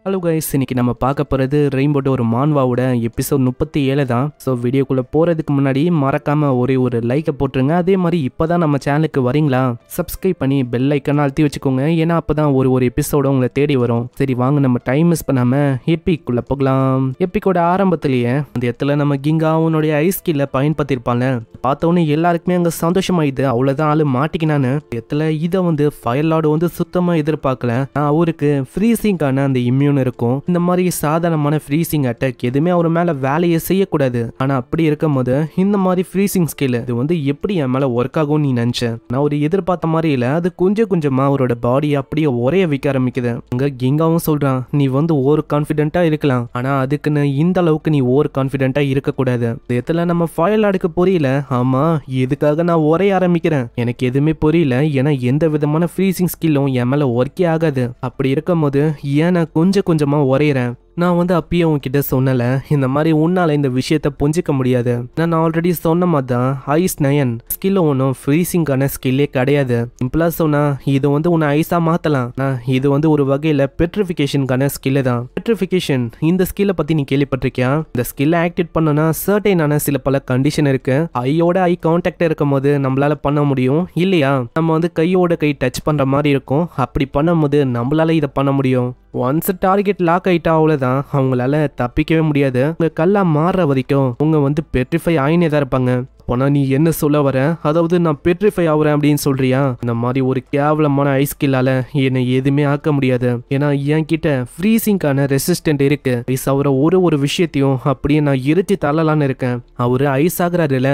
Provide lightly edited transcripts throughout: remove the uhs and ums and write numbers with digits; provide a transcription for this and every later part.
Hello guys, இன்னைக்கு நம்ம பார்க்க போகிறது ரெயின்போட ஒரு மான்வாவோட எபிசோட் 37 தான். ஸோ வீடியோக்குள்ளே போகிறதுக்கு முன்னாடி மறக்காம ஒரு லைக்கை போட்டுருங்க. அதே மாதிரி இப்போ தான் நம்ம சேனலுக்கு வரீங்களா, சப்ஸ்கிரைப் பண்ணி பெல் ஐக்கனை அழுத்தி வச்சுக்கோங்க. ஏன்னா அப்போ தான் ஒரு எபிசோட உங்களை தேடி வரும். சரி வாங்க, நம்ம டைம் மிஸ் பண்ணாமல் எப்பிக்குள்ளே போகலாம். எப்பிக்கோட ஆரம்பத்திலேயே அந்த இடத்துல நம்ம கிங்கா அவனுடைய ஐஸ் ஸ்கில்லை பயன்படுத்தியிருப்பாங்க. பார்த்தோன்னே எல்லாருக்குமே அங்கே சந்தோஷமாயிது. அவ்வளோதான் ஆளு மாட்டிக்கினான்னு இடத்துல இதை ஃபயர் லார்டு சுத்தமாக எதிர்பார்க்கல. நான் அவருக்கு ஃப்ரீசிங்கான அந்த இம்யூன் இருக்கும். இந்த மாதிரி சாதாரணமான ஃப்ரீசிங் அட்டாக் எதுவுமே அவர் மேல வேலையை செய்யக்கூடாது. ஆனா அப்படி இருக்கும் போது இந்த மாதிரி ஃப்ரீசிங் ஸ்கில் இது எப்படி என் மேல ஒர்க் ஆகும் நீ நினைச்சேன். நான் ஒரு எதிர்பார்த்த மாதிரி இல்ல. அது கொஞ்சம் கொஞ்சமா அவரோட பாடி அப்படியே உரைய வைக்க ஆரம்பிக்குது. அங்க கிங்காவும் சொல்றான், நீ ஓவர் கான்பிடென்ட்டா இருக்கலாம், ஆனா அதுக்குன்னு இந்த அளவுக்கு நீ ஓவர் கான்பிடென்ட்டா இருக்க கூடாது. இடத்துல நம்ம ஃபயர் லார்டுக்கு புரியல. ஆமா, எதுக்காக நான் உரைய ஆரம்பிக்கிறேன் எனக்கு எதுவுமே புரியல. ஏன்னா எந்த விதமான ஃப்ரீசிங் ஸ்கில்லும் என் மேல ஒர்க்கே ஆகாது. அப்படி இருக்கும் போது ஏன் நான் கொஞ்சமா உரையிறேன். நான் அப்பயே உன்கிட்ட சொன்னல, இந்த மாதிரி உன்னால இந்த விஷயத்த புரிஞ்சிக்க முடியாது. நான் ஆல்ரெடி சொன்ன மாதிரி தான் ஐஸ் 9 ஸ்கில் ஒன்றும் ஃப்ரீசிங்கான ஸ்கில்லே கிடையாது. சிம்பிளா சொன்னா இது உன்னை ஐஸா மாத்தலாம். இது ஒரு வகையில பெட்ரிஃபிகேஷனுக்கான ஸ்கில் தான். பெட்ரிஃபிகேஷன் இந்த ஸ்கில்லை பத்தி நீ கேள்விப்பட்டிருக்கியா? இந்த ஸ்கில்லை ஆக்டிவேட் பண்ணனா சர்டைனான சில பல கண்டிஷன் இருக்கு. ஐயோட ஐ கான்டாக்ட் இருக்கும் போது நம்மளால பண்ண முடியும் இல்லையா? நம்ம கையோட கை டச் பண்ற மாதிரி இருக்கும். அப்படி பண்ணும்போது நம்மளால இதை பண்ண முடியும். ஒன்ஸ் டார்கெட் லாக் ஆயிட்டா அவ்வளவுதான், அவங்களால தப்பிக்கவே முடியாது. உங்க கல்லா மாறுற வரைக்கும் உங்க பெட்ரிஃபை ஆயினே தான் இருப்பாங்க. போனா நீ என்ன சொல்ல வர? அதாவது நான் பெட்ரிஃபை ஆகுறேன் அப்படின்னு சொல்றியா? இந்த மாதிரி ஒரு கேவலமான ஐஸ் ஸ்கில்லால என்னை எதுவுமே ஆக்க முடியாது. ஏன்னா என் கிட்ட ஃப்ரீசிங்கான ரெசிஸ்டன்ட் இருக்கு. ஐஸ் ஆகுற ஒரு விஷயத்தையும் அப்படியே நான் எரிச்சு தள்ளலான்னு இருக்கேன். அவரு ஐஸ் ஆகுறாருல,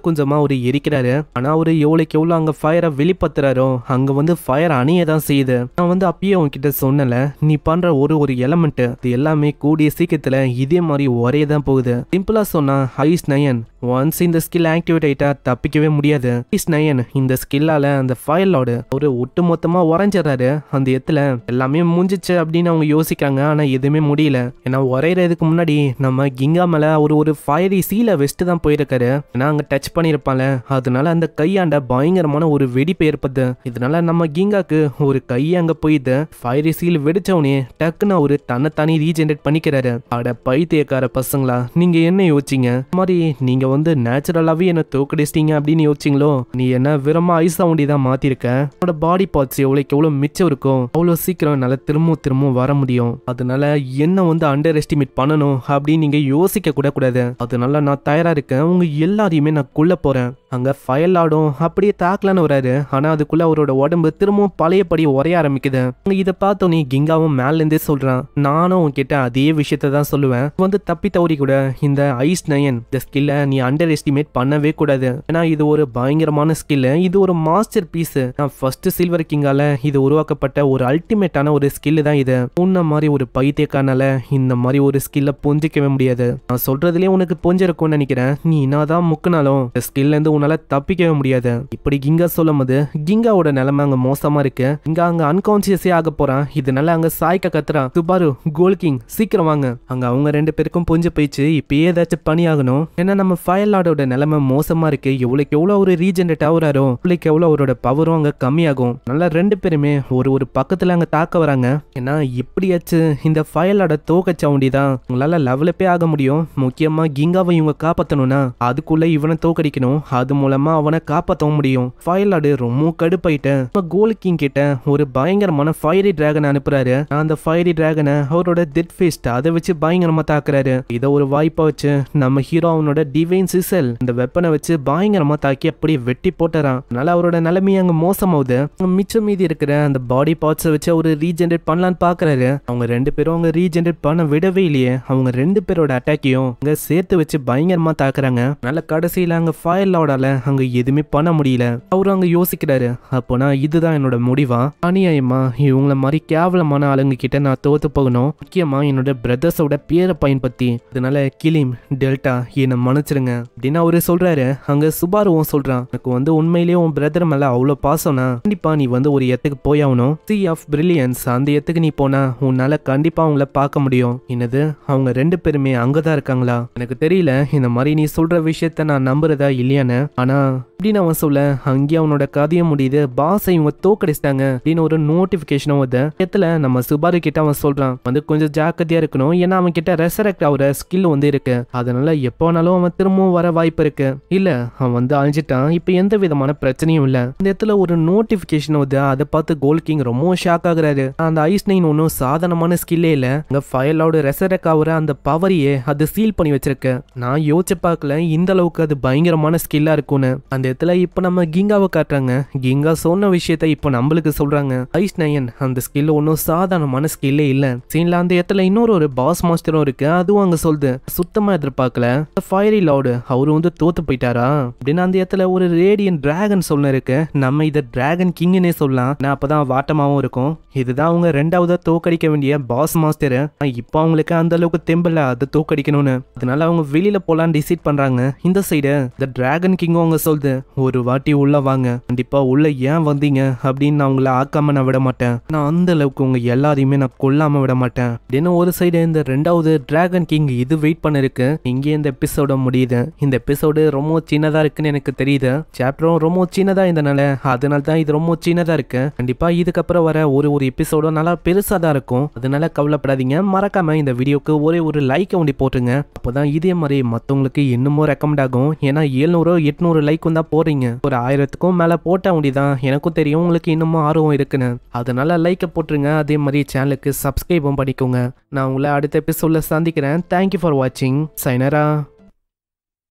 கொஞ்சமா அவரு எரிக்கிறாரு. ஆனா அவரு எவ்வளவுக்கு எவ்வளவு அங்க ஃபயரை வெளிப்படுத்துறாரோ அங்க ஃபயர் அணைய தான் செய்யுது. நான் அப்பயே உன்கிட்ட சொன்னல, நீ பண்ற ஒரு எலமெண்ட் இது எல்லாமே கூடிய சீக்கிரத்துல இதே மாதிரி ஒரே தான் போகுது. சிம்பிளா சொன்னா ஐஸ் 9 ஒன்ஸ் இந்த ஸ்கில் ஆக்டிவேட் ஆயிட்டா தப்பிக்கவே முடியாது. ஐஸ் 9 இந்த ஸ்கில்லால அந்த ஃபயர் லார்டு ஒரு ஒட்டு மொத்தமா உறைஞ்சிடறாரு. அந்த இடத்துல எல்லாமே முடிஞ்சிச்சு அப்படின்னு அவங்க யோசிக்கிறாங்க. ஆனா எதுவுமே முடியல. ஏன்னா உரையறதுக்கு முன்னாடி நம்ம கிங்கா மேல ஒரு ஃபயரி சீலை வெஸ்ட் தான் போயிருக்காரு. ஏன்னா அங்க டச் பண்ணிருப்பாங்க. அதனால அந்த கையாண்ட பயங்கரமான ஒரு வெடிப்பு ஏற்படுது. இதனால நம்ம கிங்காக்கு ஒரு கை அங்க போயிது. ஃபயரி சீல் வெடிச்சவனே டக்குன்னு ஒரு தன்னைத்தானே ரீஜெனரேட் பண்ணிக்கிறாரு. அட பைத்தியக்கார பசங்களா, நீங்க என்ன யோசிச்சீங்க? மாதிரி நீங்க நேச்சுரலாவே என்ன தோக்கடிச்சிட்டீங்க அப்படின்னு யோசிச்சிங்களோ? நீ என்ன வெறுமா ஐஸ் சவுண்டி தான் மாத்திருக்க. உன்னோட பாடி பார்ட்ஸ் எவ்வளவு மிச்சம் இருக்கும் அவ்வளவு சீக்கிரம் என்னால திரும்ப வர முடியும். அதனால என்ன அண்டர் எஸ்டிமேட் பண்ணணும் அப்படின்னு நீங்க யோசிக்க கூட கூடாது. அதனால நான் தயாரா இருக்கேன். உங்க எல்லாரையுமே நான் கொல்ல போறேன். அங்க ஃபயர் லார்டும் அப்படியே தாக்கலான்னு வராரு. ஆனா அதுக்குள்ள அவரோட உடம்பு திரும்பவும் பழையபடி உரைய ஆரம்பிக்குது. இதை பார்த்தோன்னே கிங்காவும் மேல இருந்தே சொல்றான், நானும் உன்கிட்ட அதே விஷயத்த தான் சொல்லுவேன். தப்பி தவறி கூட இந்த ஐஸ் 9 இந்த ஸ்கில்ல நீ அண்டர் எஸ்டிமேட் பண்ணவே கூடாது. ஏன்னா இது ஒரு பயங்கரமான ஸ்கில். இது ஒரு மாஸ்டர் பீஸ். நான் ஃபர்ஸ்ட் சில்வர் கிங்கால இது உருவாக்கப்பட்ட ஒரு அல்டிமேட்டான ஒரு ஸ்கில் தான் இது. உன்ன மாதிரி ஒரு பைத்தியக்கானால இந்த மாதிரி ஒரு ஸ்கில்ல புரிஞ்சிக்கவே முடியாது. நான் சொல்றதுலயே உனக்கு புரிஞ்சிருக்கும்னு நினைக்கிறேன். நீ என்னதான் முக்குனாலும் இந்த ஸ்கில்ல இருந்து உன்னால தப்பிக்கவே முடியாது. இப்படி கிங்கா சொல்லும் போது கிங்காவோட நிலைமை அங்க மோசமா இருக்கு. இங்க அங்க அன்கான்சியஸே ஆக போறான். இதனால அங்க சாய்க்க கத்துறான், சுபாரு கோல் கிங் சீக்கிரம் வாங்க. அங்க அவங்க ரெண்டு பேருக்கும் புரிஞ்சு போயிடுச்சு, இப்ப ஏதாச்சும் பண்ணி ஆகணும். ஏன்னா நம்ம ஃபயர் லார்டோட நிலைமை மோசமா இருக்கு. எவ்வளவுக்கு எவ்வளவு ஒரு ரீஜெனரேட் ஆகுறாரோ அவ்வளவுக்கு எவ்வளவு அவரோட பவரும் அங்க கம்மியாகும். நல்லா ரெண்டு பேருமே ஒரு பக்கத்துல அங்க தாக்க வராங்க. ஏன்னா எப்படியாச்சு இந்த ஃபயர் லார்ட தோக்கச்ச வேண்டிதான் உங்களால லெவலப்பே ஆக முடியும். முக்கியமா கிங்காவை இவங்க காப்பாத்தணும்னா அதுக்குள்ள இவனை தோக்கடிக்கணும். அது மூலமா அவனை காப்பாற்றவும் முடியும். ஃபயர் லார்டு ரொம்ப கடுப்பாயிட்டு கோல் கிங் கிட்ட ஒரு பயங்கரமான ஃபயரி டிராகன் அனுப்புறாரு. அந்த ஃபயரி டிராகனை அவரோட டெட் ஃபேஸ்ட் அதை வச்சு பயங்கரமா தாக்குறாரு. இதை ஒரு வாய்ப்பா வச்சு நம்ம ஹீரோ அவனோட டிவைன் சிசல் இந்த வெப்பனை வச்சு பயங்கரமா தாக்கி அப்படியே வெட்டி போட்டுறான். அதனால அவரோட நிலைமையை அங்க மோசமாகுது. மிச்சம் மீதி இருக்கிற அந்த பாடி பார்ட்ஸை வச்சு அவரு ரீஜெனரேட் பண்ணலான்னு பாக்குறாரு. அவங்க ரெண்டு பேரும் அவங்க ரீஜெனரேட் பண்ண விடவே இல்லையே. அவங்க ரெண்டு பேரோட அட்டாக்கையும் அங்க சேர்த்து வச்சு பயங்கரமா தாக்குறாங்க. நல்ல கடைசியில அங்க ஃபயர் லார்டால அங்க எதுவுமே பண்ண முடியல. அவரு அங்க யோசிக்கிறாரு, அப்போனா இதுதான் என்னோட முடிவா? அநியாயமா இவங்கள மாதிரி கேவலமான ஆளுங்க கிட்ட நான் தோத்து போகணும்? முக்கியமா என்னோட பிரதர்ஸோட பேரை பயன்படுத்தி. அதனால கிலிம் டெல்டா என்னை மன்னிச்சிருங்க அப்படின்னு அவரு சொல்றாரு. அங்க சுபாருவும் சொல்றான், எனக்கு உண்மையிலேயே உன் பிரதர் மேல அவ்வளவு பாசம்னா கண்டிப்பா நீ ஒரு இடத்துக்கு போயாகணும். சி ஆஃப் பிரில்லியன்ஸ் அந்த இடத்துக்கு நீ போனா உன்னால கண்டிப்பா அவங்கள பார்க்க முடியும். என்னது, அவங்க ரெண்டு பேருமே அங்கதான் இருக்காங்களா? எனக்கு தெரியல இந்த மாதிரி நீ சொல்ற விஷயத்த நான் நம்புறதா இல்லையான்னு. ஆனா அப்படின்னு அவன் சொல்ல அங்கேயே அவனோட கதையை முடியுது. பாஸை இவங்க தோக்கடிச்சிட்டாங்க அப்படின்னு ஒரு நோட்டிபிகேஷனும் வருது. இடத்துல நம்ம சுபாரு கிட்ட அவன் சொல்றான் வந்து கொஞ்சம் ஜாக்கிரதையா இருக்கணும், ஏன்னா அவன் கிட்ட ரெசரக்ட் ஆகிற ஸ்கில் வந்து இருக்கு, அதனால எப்போனாலும் அவன் திரும்பவும் வர வாய்ப்பு இருக்கு. இல்ல அவன் வந்து அழிஞ்சிட்டான், இப்ப எந்த விதமான பிரச்சனையும் இல்ல. இந்த இடத்துல ஒரு நோட்டிபிகேஷன் வருது. அதை பார்த்து கோல்ட் கிங் ரொம்ப ஷாக் ஆகுறாரு. அந்த ஐஸ் நைன் ஒன்னும் சாதாரணமான ஸ்கில்லே இல்ல, அங்க ஃபயர்லோட ரெசரக்ட் ஆகுற அந்த பவரையே அது சீல் பண்ணி வச்சிருக்கு. நான் யோசிச்சு பார்க்கல இந்த அளவுக்கு அது பயங்கரமான ஸ்கில்லா இருக்கும்னு. அந்த இடத்துல இப்ப நம்ம கிங்காவை காட்டுறாங்க. கிங்கா சொன்ன விஷயத்த இப்ப நம்மளுக்கு சொல்றாங்க. ஐஸ் நயன் அந்த ஸ்கில் ஒன்னும் சாதாரணமான ஸ்கில்லே இல்ல. சீன்ல அந்த இடத்துல இன்னொரு ஒரு பாஸ் மாஸ்டரும் இருக்கு, அதுவும் அங்க சொல்லுது. சுத்தமா எதிர்பார்க்கல ஃபயரி லார்டு அவரு வந்து தோத்து போயிட்டாரா அப்படின்னு. அந்த இடத்துல ஒரு ரேடியன் டிராகன் சொல்ல இருக்கு. நம்ம இதை டிராகன் கிங்னே சொல்லலாம், நான் அப்பதான் வாட்டமாவும் இருக்கும். இதுதான் அவங்க ரெண்டாவது தோக்கடிக்க வேண்டிய பாஸ் மாஸ்டர். இப்போ அவங்களுக்கு அந்த அளவுக்கு தெம்பல அதை தோக்கடிக்கணும்னு, அதனால அவங்க வெளியில போலான்னு டிசைட் பண்றாங்க. இந்த சைடு இந்த டிராகன் கிங்கும் அவங்க சொல்லுது, ஒரு வாட்டி உள்ள வாங்க, கண்டிப்பா உள்ள ஏன் வந்தீங்க அப்படின்னு நான் உங்களை ஆக்காம நான் விட மாட்டேன், நான் அந்த அளவுக்கு உங்க எல்லாரையுமே நான் கொல்லாம விட மாட்டேன் அப்படின்னு. ஒரு சைடு இந்த ரெண்டாவது டிராகன் கிங் இது வெயிட் பண்ணிருக்கு. இங்கே இந்த எபிசோட முடியுது. இந்த எபிசோடு ரொம்ப சின்னதா இருக்குன்னு எனக்கு தெரியுது, சாப்டரும் ரொம்ப சின்னதா இருந்தனால அதனால தான் இது ரொம்ப சின்னதா இருக்கு. கண்டிப்பா இதுக்கப்புறம் வர ஒரு எபிசோடும் நல்லா பெருசா தான் இருக்கும், அதனால கவலைப்படாதீங்க. மறக்காம இந்த வீடியோக்கு ஒரு லைக் ஒண்டி போட்டுருங்க, அப்போதான் இதே மாதிரி மற்றவங்களுக்கு இன்னமும் ரெக்கமெண்ட் ஆகும். ஏன்னா 700-800 லைக் தான் போறீங்க, ஒரு 1000க்கும் மேல போட்ட முடிதான். எனக்கும் தெரியும் உங்களுக்கு இன்னமும் ஆர்வம் இருக்குன்னு, அதனால லைக்கை போட்டுருங்க. அதே மாதிரி சேனலுக்கு சப்ஸ்கிரைபும் பண்ணிக்கோங்க. நான் உங்களை அடுத்த எபிசோட்ல சந்திக்கிறேன். தேங்க்யூ ஃபார் வாட்சிங். சைனரா.